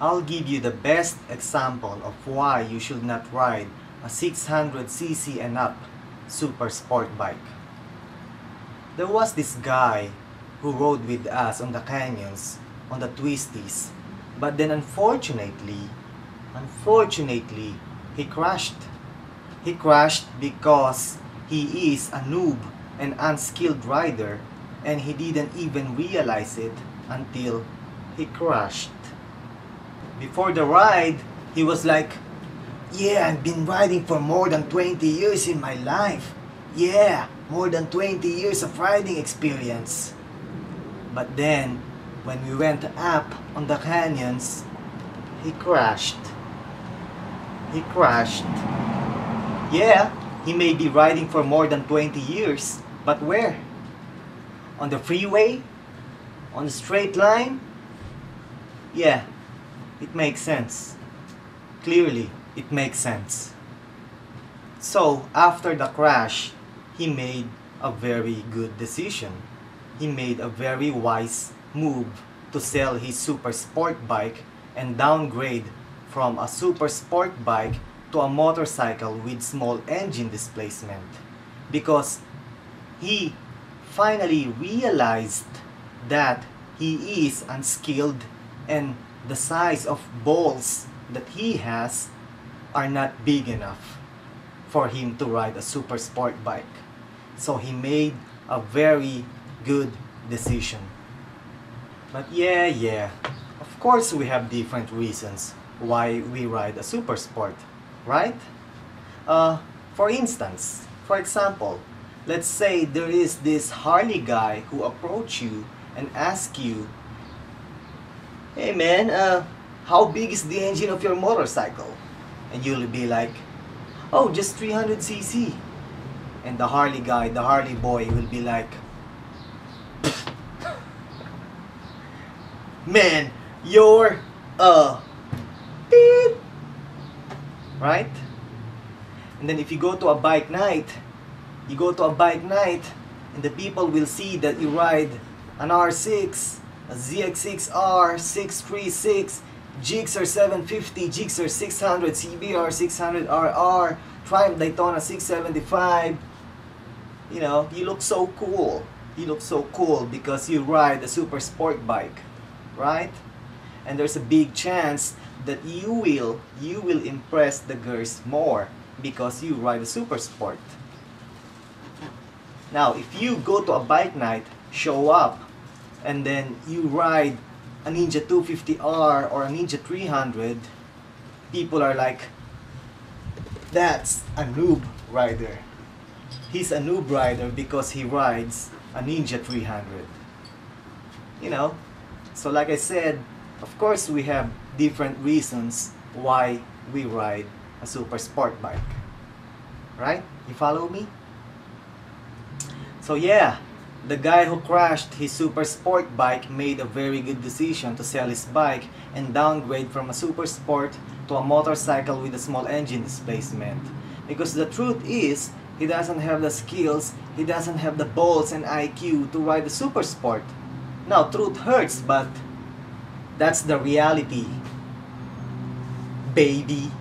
I'll give you the best example of why you should not ride a 600cc and up super sport bike. There was this guy who rode with us on the canyons, on the twisties, but then unfortunately, he crashed. He crashed because he is a noob and unskilled rider, and he didn't even realize it until he crashed. Before the ride, he was like, "Yeah, I've been riding for more than 20 years in my life. Yeah, more than 20 years of riding experience." But then, when we went up on the canyons, he crashed. He crashed. Yeah, he may be riding for more than 20 years, but where? On the freeway? On the straight line? Yeah, it makes sense. Clearly, it makes sense. So, after the crash, he made a very good decision. He made a very wise move to sell his super sport bike and downgrade from a super sport bike to a motorcycle with small engine displacement, because he finally realized that he is unskilled and the size of balls that he has are not big enough for him to ride a super sport bike. So he made a very good decision. But yeah, of course we have different reasons why we ride a super sport, right? For instance, for example, let's say there is this Harley guy who approach you and ask you, "Hey man, how big is the engine of your motorcycle?" And you'll be like, "Oh, just 300cc. And the Harley guy, the Harley boy will be like, "Man, you're beep." Right? And then if you go to a bike night, and the people will see that you ride an R6, a ZX6R, 636, Gixxer 750, Gixxer 600, CBR 600RR, Triumph Daytona 675. You know, you look so cool. You look so cool because you ride a super sport bike, right? And there's a big chance that you will impress the girls more because you ride a super sport. Now, if you go to a bike night, show up, and then you ride a NINJA 250R or a NINJA 300, people are like, "That's a noob rider. He's a noob rider because he rides a NINJA 300. You know? So like I said, of course we have different reasons why we ride a super sport bike. Right? You follow me? So yeah, the guy who crashed his super sport bike made a very good decision to sell his bike and downgrade from a super sport to a motorcycle with a small engine displacement. Because the truth is, he doesn't have the skills, he doesn't have the balls and IQ to ride a super sport. Now, truth hurts, but that's the reality, baby.